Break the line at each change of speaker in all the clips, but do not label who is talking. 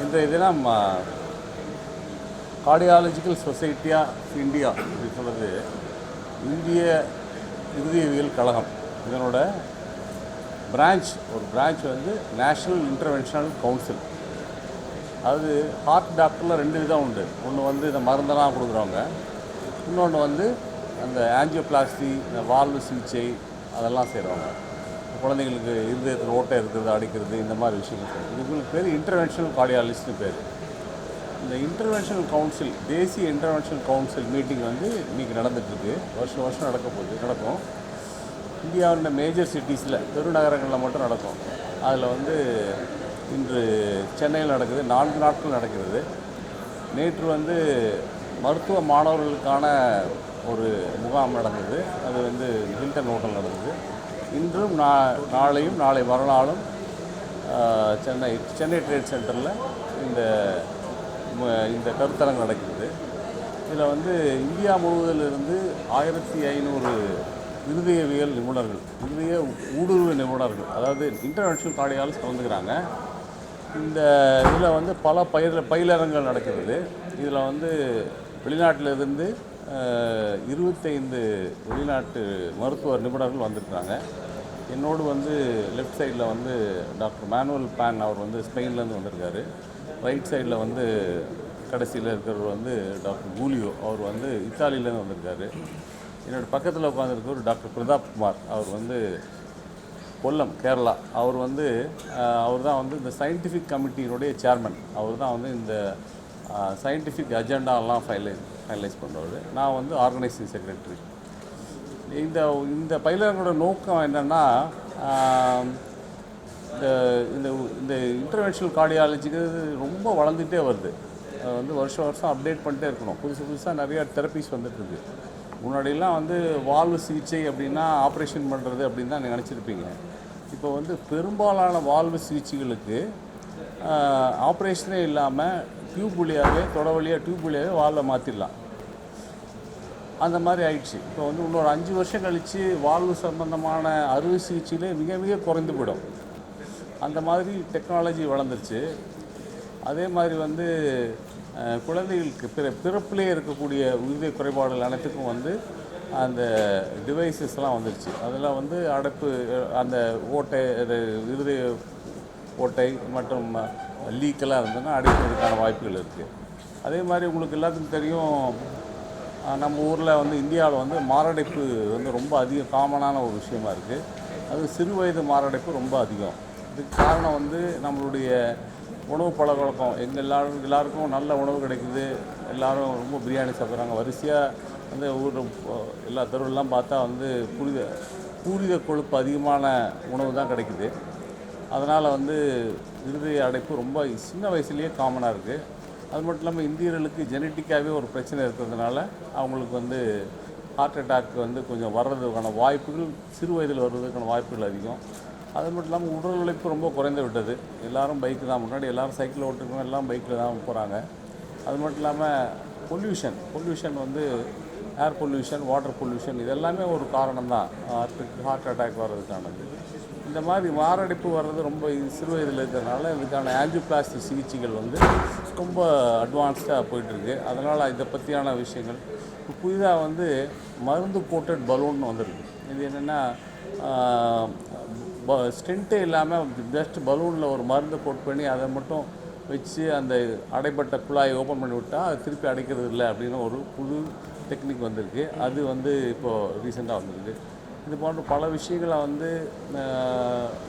இன்றைய தினம் Cardiological Society of India அப்படி சொல்கிறது இந்திய இருதயவியல் கழகம் இதனோட ஒரு பிரான்ச் வந்து நேஷ்னல் இன்டர்வென்ஷனல் கவுன்சில். அது ஹார்ட் டாக்டரில் 2 விதம் உண்டு. ஒன்று வந்து இந்த மருந்தெல்லாம் கொடுக்குறவங்க, இன்னொன்று வந்து அந்த ஆஞ்சியோபிளாஸ்டி, இந்த வால்வு சிகிச்சை அதெல்லாம் செய்கிறவங்க. குழந்தைங்களுக்கு இருதயத்தில் ஓட்டை இருக்கிறது, அடிக்கிறது, இந்த மாதிரி விஷயங்கள் செய்யும். இதுக்கு பேர் இன்டர்வென்ஷனல் கார்டியாலஜிஸ்ட்னு பேர். இந்த இன்டர்வென்ஷனல் கவுன்சில், தேசிய இன்டர்வென்ஷனல் கவுன்சில் மீட்டிங் வந்து இன்றைக்கி நடந்துகிட்ருக்கு. வருஷம் நடக்கும். இந்தியாவோட மேஜர் சிட்டிஸில், பெருநகரங்களில் மட்டும் நடக்கும். அதில் வந்து இன்று சென்னையில் நடக்குது. 4 நாட்கள் நடக்கிறது. நேற்று வந்து மருத்துவ மாணவர்களுக்கான ஒரு முகாம் நடந்தது. அது வந்து ஹில்டன் ஹோட்டல் நடந்தது. இன்றும் நாளை மறுநாளும் சென்னை ட்ரேட் சென்டரில் இந்த கருத்தரங்கு நடக்கிறது. இதில் வந்து இந்தியா முழுவதிலிருந்து 1500 இருதயவியல் நிபுணர்கள், இருதய ஊடுருவு நிபுணர்கள், அதாவது இன்டர்வென்ஷனல் கார்டியாலஜிஸ்ட் கலந்துக்கிறாங்க. இந்த இதில் வந்து பல பயிலரங்குகள் நடக்கிறது. இதில் வந்து வெளிநாட்டிலிருந்து 25 வெளிநாட்டு மருத்துவ நிபுணர்கள் வந்திருக்கிறாங்க. என்னோடு வந்து லெஃப்ட் சைடில் வந்து டாக்டர் மேனுவல் பேன், அவர் வந்து ஸ்பெயின்லேருந்து வந்திருக்காரு. ரைட் சைடில் வந்து கடைசியில் இருக்கிறவர் வந்து டாக்டர் கூலியோ, அவர் வந்து இத்தாலியிலேருந்து வந்திருக்காரு. என்னோடய பக்கத்தில் உட்காந்துருக்கவர் டாக்டர் பிரதாப் குமார், அவர் வந்து கொல்லம், கேரளா. அவர் தான் வந்து இந்த சயின்டிஃபிக் கமிட்டியினுடைய சேர்மன். அவர் தான் வந்து இந்த சயின்டிஃபிக் அஜெண்டாலாம் ஃபைனலைஸ் பண்ணுறவர். நான் வந்து ஆர்கனைசிங் செக்ரட்டரி. இந்த பயிலரங்களோட நோக்கம் என்னென்னா, இந்த இன்டர்வென்ஷனல் கார்டியாலஜிக்கு ரொம்ப வளர்ந்துகிட்டே வருது. வந்து வருஷம் அப்டேட் பண்ணிட்டே இருக்கணும். புதுசாக நிறையா தெரப்பிஸ் வந்துட்டுருக்கு. முன்னாடியெல்லாம் வந்து வால்வு சிகிச்சை அப்படின்னா ஆப்ரேஷன் பண்ணுறது அப்படின்னு தான் நினச்சிருப்பீங்க. இப்போ வந்து பெரும்பாலான வால்வு சிகிச்சைகளுக்கு ஆப்ரேஷனே இல்லாமல் டியூப் வழியாகவே, தொட வழியாக டியூப் வழியாகவே வால்வை மாற்றிடலாம். அந்த மாதிரி ஆயிடுச்சு. இப்போ வந்து இன்னொரு 5 வருஷம் கழித்து வால்வு சம்பந்தமான அறுவை சிகிச்சையிலே மிக குறைந்து போயிடும். அந்த மாதிரி டெக்னாலஜி வளர்ந்துருச்சு. அதே மாதிரி வந்து குழந்தைகளுக்கு பிறப்பிலே இருக்கக்கூடிய இருதய குறைபாடுகள் அனைத்துக்கும் வந்து அந்த டிவைசஸ்லாம் வந்துருச்சு. அதில் வந்து அடைப்பு, அந்த ஓட்டை, இருதய ஓட்டை மற்றும் லீக்கெல்லாம் இருந்ததுன்னா அடைப்பதற்கான வாய்ப்புகள் இருக்குது. அதே மாதிரி உங்களுக்கு எல்லாத்துக்கும் தெரியும், நம்ம ஊரில் வந்து இந்தியாவில் வந்து மாரடைப்பு வந்து ரொம்ப காமனான ஒரு விஷயமா இருக்குது. அது சிறு வயது மாரடைப்பு ரொம்ப அதிகம். இதுக்கு காரணம் வந்து நம்மளுடைய உணவு பழக்கவழக்கம். எல்லாருக்கும் நல்ல உணவு கிடைக்குது. எல்லோரும் ரொம்ப பிரியாணி சாப்பிட்றாங்க. வரிசையாக வந்து எல்லா தெருவெல்லாம் பார்த்தா வந்து பூரித கொழுப்பு அதிகமான உணவு தான் கிடைக்குது. அதனால் வந்து இருதய அடைப்பு ரொம்ப சின்ன வயசுலேயே காமனாக இருக்குது. அது மட்டும் இல்லாமல் இந்தியர்களுக்கு ஜெனட்டிக்காகவே ஒரு பிரச்சனை இருக்கிறதுனால அவங்களுக்கு வந்து ஹார்ட் அட்டாக் வந்து கொஞ்சம் வர்றதுக்கான வாய்ப்புகள், சிறு வயதில் வர்றதுக்கான வாய்ப்புகள் அதிகம். அது மட்டும் இல்லாமல் உடல் உழைப்பு ரொம்ப குறைந்து விட்டது. எல்லோரும் பைக்கு தான், முன்னாடி எல்லோரும் சைக்கிள் ஓட்டுருக்கோம், எல்லாம் பைக்கில் தான் போகிறாங்க. அது மட்டும் இல்லாமல் பொல்யூஷன் வந்து ஏர் பொல்யூஷன், வாட்டர் பொல்யூஷன், இதெல்லாமே ஒரு காரணம் தான் ஹார்ட் அட்டாக் வர்றதுக்கானது. இந்த மாதிரி மாரடைப்பு வர்றது ரொம்ப சிறு வயதில் இருக்கிறதுனால இதுக்கான ஆஞ்சியோபிளாஸ்டி சிகிச்சைகள் வந்து ரொம்ப அட்வான்ஸ்டாக போயிட்டுருக்கு. அதனால் இதை பற்றியான விஷயங்கள் புதிதாக வந்து மருந்து கோட்டட் பலூன் வந்திருக்கு. இது என்னென்னா, ஸ்டென்ட்டே இல்லாமல் ஜஸ்ட் பலூனில் ஒரு மருந்து போட் பண்ணி அதை மட்டும் வச்சு அந்த அடைப்பட்ட குழாயை ஓப்பன் பண்ணி விட்டால் அது திருப்பி அடைக்கிறது இல்லை அப்படின்னு ஒரு புது டெக்னிக் வந்திருக்கு. அது வந்து இப்போது ரீசெண்டாக வந்திருக்கு. இது போன்ற பல விஷயங்களை வந்து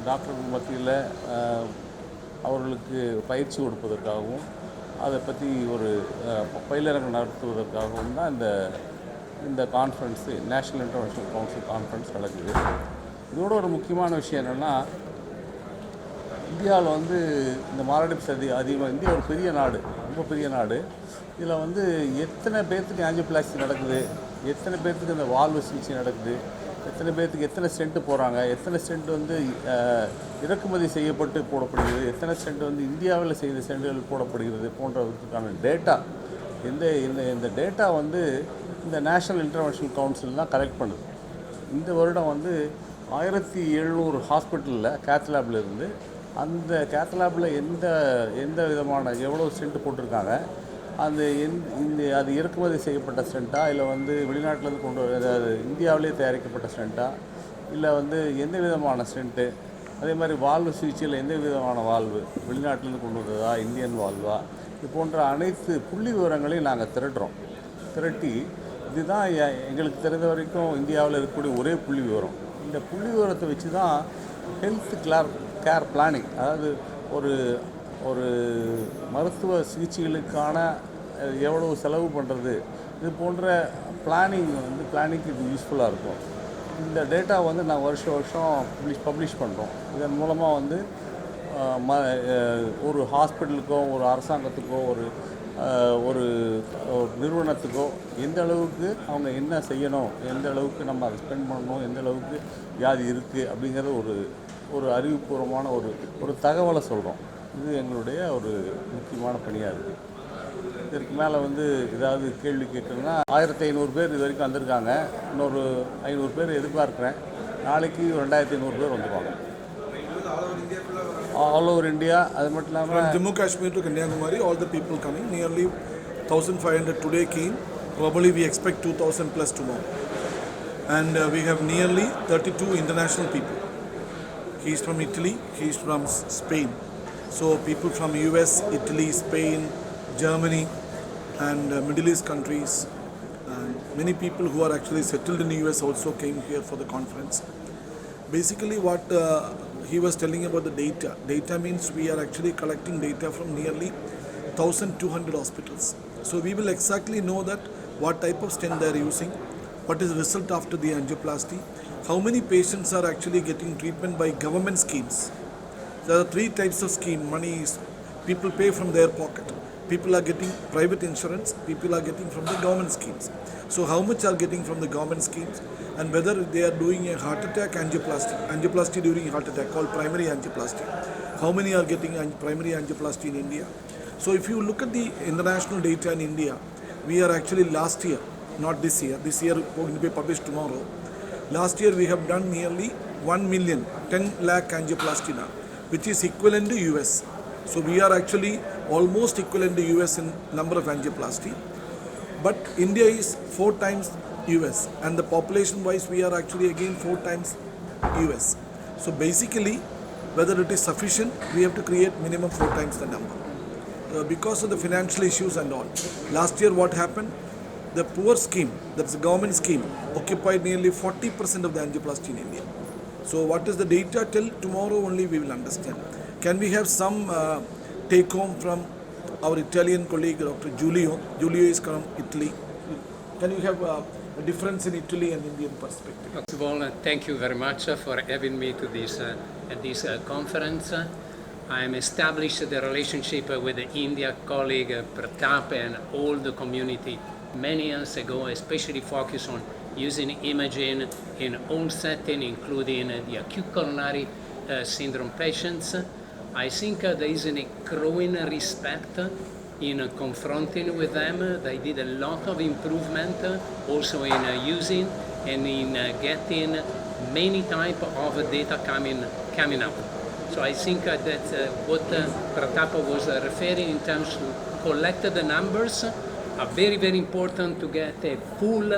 டாக்டர்கள் மத்தியில் அவர்களுக்கு பயிற்சி கொடுப்பதற்காகவும் அதை பற்றி ஒரு பயிலரங்கு நடத்துவதற்காகவும் தான் இந்த conference, national interventional council conference நடக்குது. இதோட ஒரு முக்கியமான விஷயம் என்னென்னா, இந்தியாவில் வந்து இந்த மாரடைப்பு அதிகமாக. இந்தியா ஒரு பெரிய நாடு, ரொம்ப பெரிய நாடு. இதில் வந்து எத்தனை பேர்த்துக்கு ஆஞ்சியோபிளாஸ்டி நடக்குது, எத்தனை பேர்த்துக்கு இந்த வால்வு சிகிச்சை நடக்குது, எத்தனை பேர்த்துக்கு எத்தனை ஸ்டென்ட்டு போகிறாங்க, எத்தனை ஸ்டென்ட் வந்து இறக்குமதி செய்யப்பட்டு போடப்படுகிறது, எத்தனை ஸ்டென்ட் வந்து இந்தியாவில் செய்த ஸ்டென்ட்டுகள் போடப்படுகிறது போன்றதுக்கான டேட்டா, இந்த டேட்டா வந்து இந்த நேஷ்னல் இன்டர்வென்ஷனல் கவுன்சில் தான் கலெக்ட் பண்ணுது. இந்த வருடம் வந்து 1700 ஹாஸ்பிட்டலில் கேத் லேபில் இருந்து அந்த கேத்தலாபில் எந்த விதமான எவ்வளோ ஸ்டென்ட் போட்டிருக்காங்க, அந்த அது இறக்குமதி செய்யப்பட்ட ஸ்டென்ட்டா, இல்லை வந்து வெளிநாட்டிலேருந்து அதாவது இந்தியாவிலே தயாரிக்கப்பட்ட ஸ்டென்ட்டா, இல்லை வந்து எந்த விதமான ஸ்டென்ட்டு, அதே மாதிரி வால்வு சிகிச்சையில் எந்த விதமான வால்வு வெளிநாட்டிலேருந்து கொண்டு வந்ததா, இந்தியன் வால்வா, இது போன்ற அனைத்து புள்ளி விவரங்களையும் நாங்கள் திரட்டி இதுதான் எங்களுக்கு தெரிந்த வரைக்கும் இந்தியாவில் இருக்கக்கூடிய ஒரே புள்ளி விவரம். இந்த புள்ளி விவரத்தை வச்சு தான் ஹெல்த் கேர் பிளானிங், அதாவது ஒரு மருத்துவ சிகிச்சைகளுக்கான எவ்வளோ செலவு பண்ணுறது, இது போன்ற பிளானிங்க்கு இது யூஸ்ஃபுல்லாக இருக்கும். இந்த டேட்டா வந்து நான் வருஷம் பப்ளிஷ் பண்ணுறோம். இதன் மூலமாக வந்து ஒரு ஹாஸ்பிட்டலுக்கோ, ஒரு அரசாங்கத்துக்கோ, ஒரு நிறுவனத்துக்கோ எந்த அளவுக்கு அவங்க என்ன செய்யணும், எந்த அளவுக்கு நம்ம அதை ஸ்பெண்ட் பண்ணணும், எந்த அளவுக்கு வியாதி இருக்குது அப்படிங்கிறது ஒரு அறிவுபூர்வமான ஒரு தகவலை சொல்கிறோம். இது எங்களுடைய ஒரு முக்கியமான பணியாக இருக்குது. இதற்கு மேலே வந்து ஏதாவது கேள்வி கேட்குறதுன்னா 1500 பேர் இது வரைக்கும் வந்திருக்காங்க. இன்னொரு 500 பேர் எதிர்பார்க்குறேன். நாளைக்கு 2500 பேர் வந்துருவாங்க. All over India. அது மட்டும் இல்லாமல்
from Jammu Kashmir to Kanyakumari, all the people coming, nearly 1500 today came. Probably we expect 2000 plus tomorrow. And we have nearly 32 international people. He is from Italy, he is from Spain. So people from US, Italy, Spain, Germany and Middle East countries. And many people who are actually settled in the US also came here for the conference. Basically what he was telling about the data. Data means we are actually collecting data from nearly 1200 hospitals. So we will exactly know that what type of stent they are using, what is the result after the angioplasty, how many patients are actually getting treatment by government schemes. There are 3 types of scheme. Money is people pay from their pocket. People are getting private insurance, people are getting from the government schemes. So how much are getting from the government schemes, and whether they are doing a heart attack angioplasty during heart attack called primary angioplasty. How many are getting primary angioplasty in India? So if you look at the international data in India, we are actually last year, not this year going to be published tomorrow. Last year we have done nearly 1 million, 10 lakh angioplasty now, which is equivalent to US. So we are actually almost equivalent to US in number of angioplasty. But India is 4 times US, and the population wise we are actually again 4 times US. So basically, whether it is sufficient, we have to create minimum 4 times the number. Because of the financial issues and all. Last year what happened? The poor scheme, that's the government scheme, occupied nearly 40% of the angioplasty in India. So what is the data till tomorrow only we will understand. Can we have some take home from our Italian colleague, Dr. Giulio? Giulio is from Italy. Can you have a difference in Italy and Indian perspective?
First of all, thank you very much for having me to this conference. I am established the relationship with the India colleague Pratap and all the community many years ago, especially focused on using imaging in all settings, including the acute coronary syndrome patients. I think there is a growing respect in confronting with them. They did a lot of improvement also in using and in getting many type of data coming up. So I think that what Pratap was referring in terms to collect the numbers are very, very important to get a full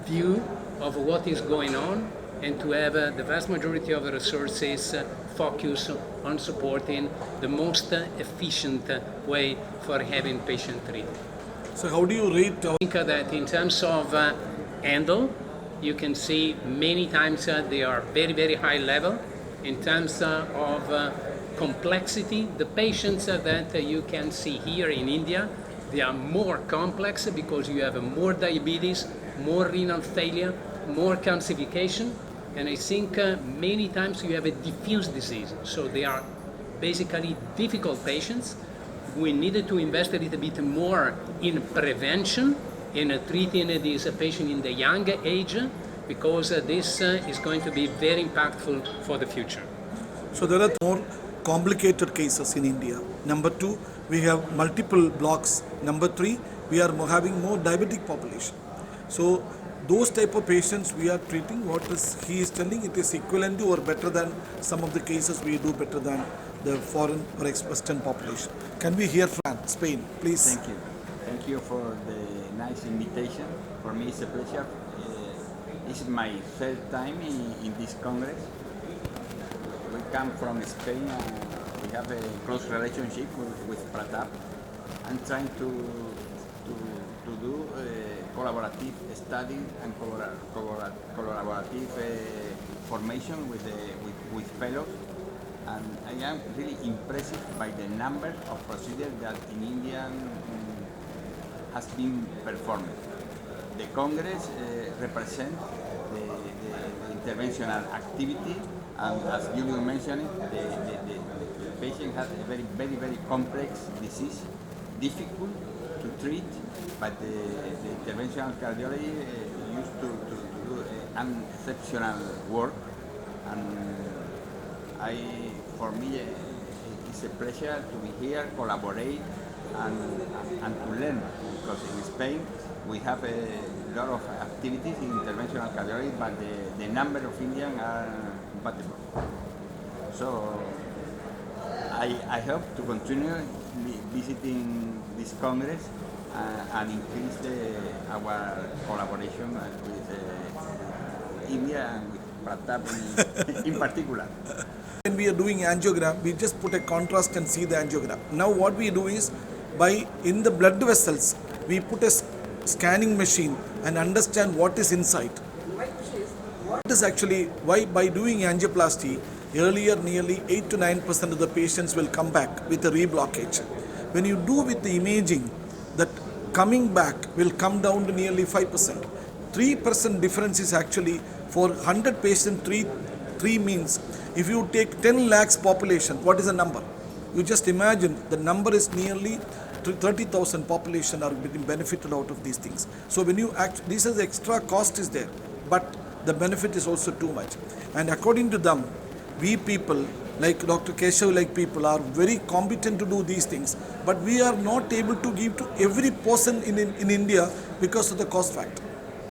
view of what is going on and to have the vast majority of the resources focus on supporting the most efficient way for having patient treated.
So how do you rate?
I think that in terms of handle, you can see many times they are very, very high level. In terms of complexity, the patients that you can see here in India, they are more complex because you have more diabetes, more renal failure, more calcification, and I think many times you have a diffuse disease. So they are basically difficult patients. We needed to invest a little bit more in prevention, in treating these patients in the young age, because this is going to be very impactful for the future.
So there are more complicated cases in India. Number 2, we have multiple blocks. Number 3, we are having more diabetic population. So those type of patients we are treating, what is he is telling, it is equivalent to or better than some of the cases we do better than the foreign or Western population. Can we hear from Spain, please?
Thank you. Thank you for the nice invitation. For me, it's a pleasure. This is my third time in this Congress. We come from Spain and we have a close relationship with Pratap. I'm trying to do collaborative study and collaborative formation with fellows. And I am really impressed by the number of procedures that in India has been performed. The Congress represents the interventional activity, and as Julio mentioned, the patient has a very complex disease, difficult to treat, but the interventional cardiology used to do an exceptional work. And for me, it's a pleasure to be here, collaborate, and to learn, because in Spain we have a lot of activities in interventional cardiology, but the number of Indians are compatible. So I hope to continue visiting this Congress and increase our collaboration with India and with Pratap in particular.
When we are doing angiogram, we just put a contrast and see the angiogram. Now what we do is, in the blood vessels, we put a scanning machine and understand what is inside. What is actually, why by doing angioplasty, earlier nearly 8 to 9% of the patients will come back with a reblockage. When you do with the imaging, that coming back will come down to nearly 5%. 3% difference is actually for 100 patients, 3 means if you take 10 lakhs population, what is the number? You just imagine the number is nearly 30,000 population are getting benefited out of these things. So when you this is extra cost is there, but the benefit is also too much. And according to them, we people like Dr. Keshav like people are very competent to do these things, but we are not able to give to every person in India because of the cost factor.